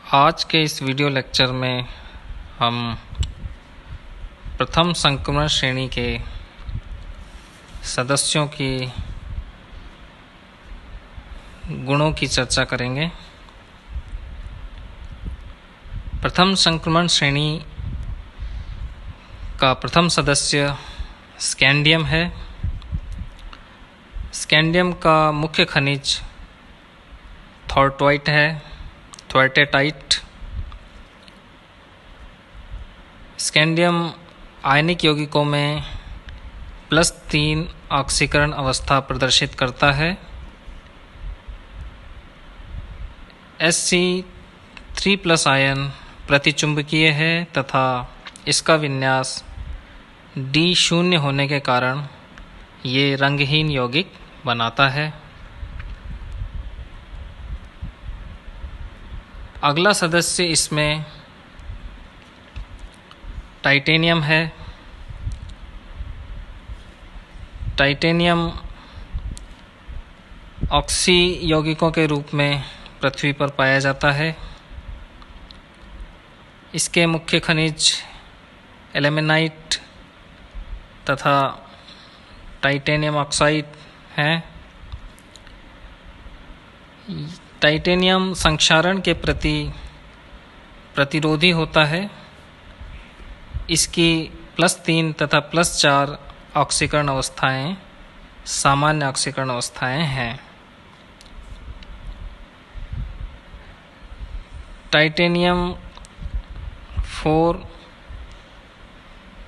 आज के इस वीडियो लेक्चर में हम प्रथम संक्रमण श्रेणी के सदस्यों की गुणों की चर्चा करेंगे। प्रथम संक्रमण श्रेणी का प्रथम सदस्य स्कैंडियम है। स्कैंडियम का मुख्य खनिज थॉर्टवाइट है, थॉर्टेटाइट। स्कैंडियम आयनिक यौगिकों में +3 ऑक्सीकरण अवस्था प्रदर्शित करता है। Sc3+ आयन प्रतिचुंबकीय है तथा इसका विन्यास D0 होने के कारण ये रंगहीन यौगिक बनाता है। अगला सदस्य इसमें टाइटेनियम है। टाइटेनियम ऑक्सी यौगिकों के रूप में पृथ्वी पर पाया जाता है। इसके मुख्य खनिज एल्यूमिनाइट तथा टाइटेनियम ऑक्साइड हैं। टाइटेनियम संक्षारण के प्रति प्रतिरोधी होता है। इसकी +3 तथा +4 ऑक्सीकरण अवस्थाएं सामान्य ऑक्सीकरण अवस्थाएं हैं। टाइटेनियम 4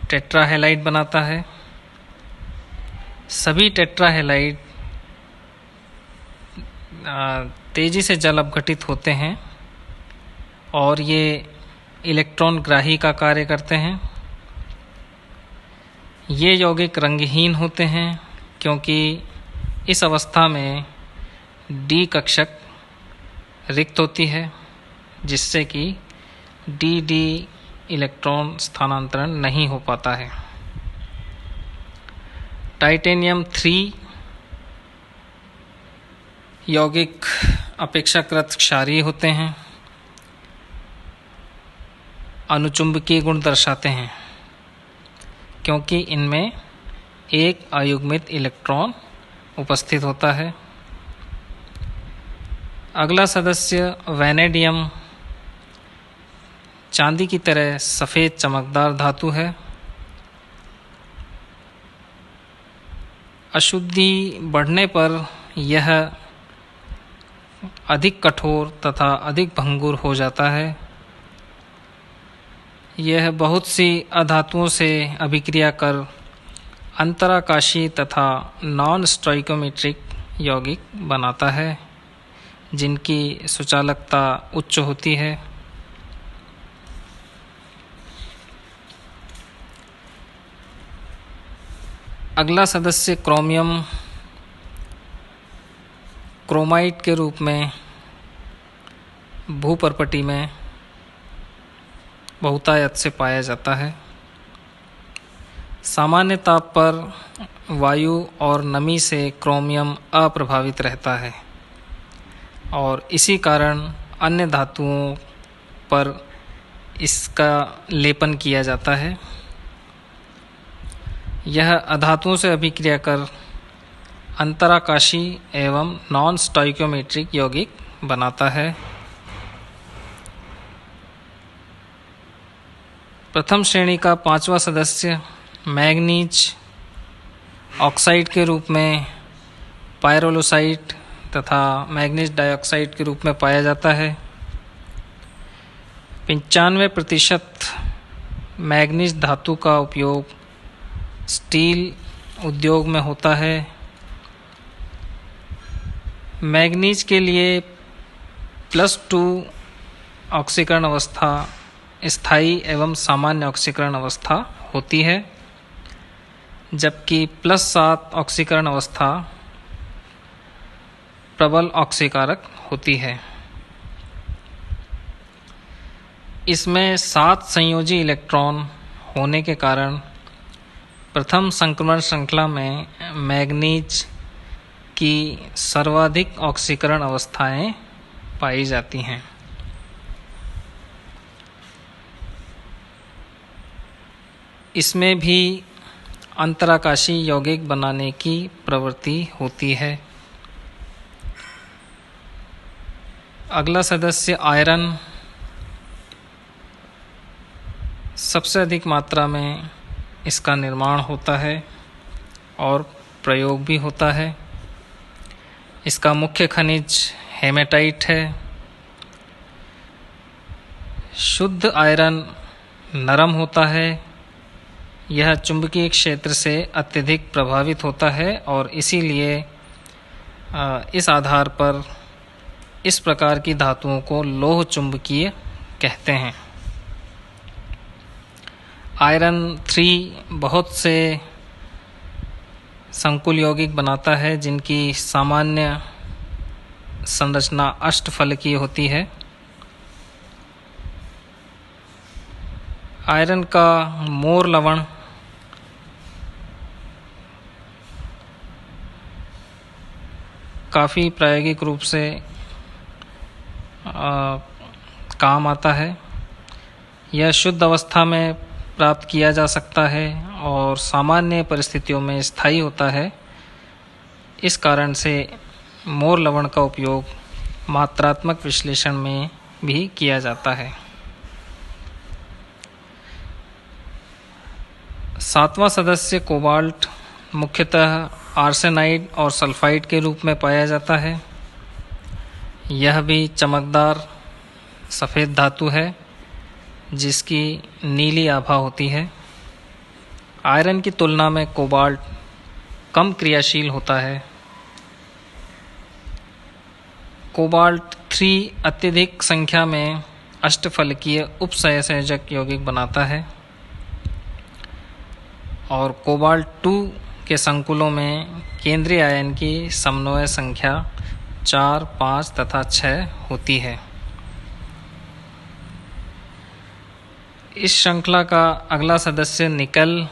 टेट्राहेलाइड बनाता है। सभी टेट्राहेलाइड तेजी से जल अपघटित होते हैं और ये इलेक्ट्रॉन ग्राही का कार्य करते हैं। ये यौगिक रंगहीन होते हैं क्योंकि इस अवस्था में D कक्षक रिक्त होती है, जिससे कि D इलेक्ट्रॉन स्थानांतरण नहीं हो पाता है। टाइटेनियम 3 यौगिक अपेक्षाकृत क्षारीय होते हैं, अनुचुंबकीय गुण दर्शाते हैं क्योंकि इनमें एक अयुग्मित इलेक्ट्रॉन उपस्थित होता है। अगला सदस्य वैनेडियम चांदी की तरह सफ़ेद चमकदार धातु है। अशुद्धि बढ़ने पर यह अधिक कठोर तथा अधिक भंगुर हो जाता है। यह बहुत सी अधातुओं से अभिक्रिया कर अंतराकाशी तथा नॉन स्टोइकोमेट्रिक यौगिक बनाता है, जिनकी सुचालकता उच्च होती है। अगला सदस्य क्रोमियम क्रोमाइट के रूप में भूपर्पटी में बहुतायत से पाया जाता है। सामान्य ताप पर वायु और नमी से क्रोमियम अप्रभावित रहता है और इसी कारण अन्य धातुओं पर इसका लेपन किया जाता है। यह अधातुओं से अभिक्रिया कर अंतराकाशी एवं नॉन स्टोइकोमेट्रिक यौगिक बनाता है। प्रथम श्रेणी का 5वां सदस्य मैग्नीज ऑक्साइड के रूप में पायरोलोसाइट तथा मैग्नीज डाइऑक्साइड के रूप में पाया जाता है। 95% मैग्नीज धातु का उपयोग स्टील उद्योग में होता है। मैग्नीज के लिए +2 ऑक्सीकरण अवस्था स्थायी एवं सामान्य ऑक्सीकरण अवस्था होती है, जबकि +7 ऑक्सीकरण अवस्था प्रबल ऑक्सीकारक होती है। इसमें 7 संयोजी इलेक्ट्रॉन होने के कारण प्रथम संक्रमण श्रृंखला में मैग्नीज की सर्वाधिक ऑक्सीकरण अवस्थाएं पाई जाती हैं। इसमें भी अंतराकाशी यौगिक बनाने की प्रवृत्ति होती है। अगला सदस्य आयरन सबसे अधिक मात्रा में इसका निर्माण होता है और प्रयोग भी होता है। इसका मुख्य खनिज हेमेटाइट है। शुद्ध आयरन नरम होता है। यह चुंबकीय क्षेत्र से अत्यधिक प्रभावित होता है और इसीलिए इस आधार पर इस प्रकार की धातुओं को लोह चुंबकीय कहते हैं। आयरन 3 बहुत से संकुल यौगिक बनाता है जिनकी सामान्य संरचना अष्टफलकीय होती है। आयरन का मोर लवण काफ़ी प्रायोगिक रूप से काम आता है। यह शुद्ध अवस्था में प्राप्त किया जा सकता है और सामान्य परिस्थितियों में स्थायी होता है। इस कारण से मोर लवण का उपयोग मात्रात्मक विश्लेषण में भी किया जाता है। 7वां सदस्य कोबाल्ट मुख्यतः आर्सेनाइड और सल्फाइड के रूप में पाया जाता है। यह भी चमकदार सफ़ेद धातु है जिसकी नीली आभा होती है। आयरन की तुलना में कोबाल्ट कम क्रियाशील होता है। कोबाल्ट 3 अत्यधिक संख्या में अष्टफलकीय उपसहसंयोजक यौगिक बनाता है और कोबाल्ट 2 के संकुलों में केंद्रीय आयन की समन्वय संख्या 4, 5 तथा 6 होती है। इस श्रृंखला का अगला सदस्य निकल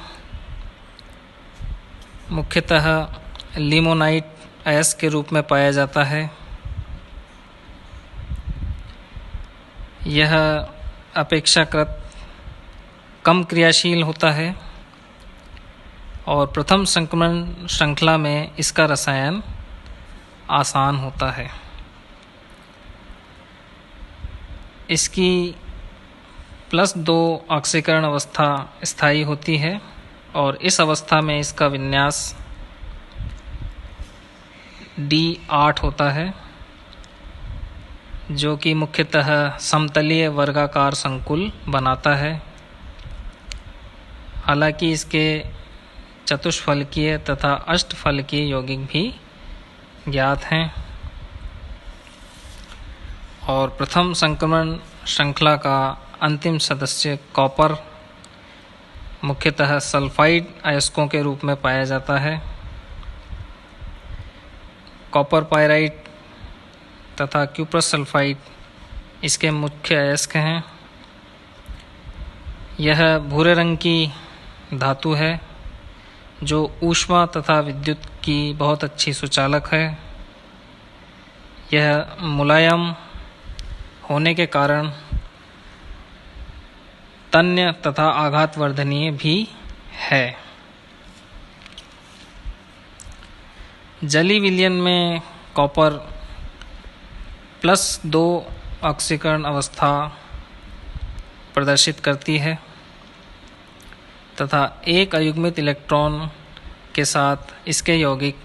मुख्यतः लिमोनाइट अयस्क के रूप में पाया जाता है। यह अपेक्षाकृत कम क्रियाशील होता है और प्रथम संक्रमण श्रृंखला में इसका रसायन आसान होता है। इसकी +2 ऑक्सीकरण अवस्था स्थायी होती है और इस अवस्था में इसका विन्यास D8 होता है जो कि मुख्यतः समतलीय वर्गाकार संकुल बनाता है। हालांकि इसके चतुष्फलकीय तथा अष्टफलकीय यौगिक भी ज्ञात हैं और प्रथम संक्रमण श्रृंखला का अंतिम सदस्य कॉपर मुख्यतः सल्फाइड अयस्कों के रूप में पाया जाता है। कॉपर पायराइट तथा क्यूप्रस सल्फाइड इसके मुख्य अयस्क हैं। यह भूरे रंग की धातु है जो ऊष्मा तथा विद्युत की बहुत अच्छी सुचालक है। यह मुलायम होने के कारण तन्य तथा आघात वर्धनीय भी है। जली विलयन में कॉपर +2 ऑक्सीकरण अवस्था प्रदर्शित करती है तथा एक अयुग्मित इलेक्ट्रॉन के साथ इसके यौगिक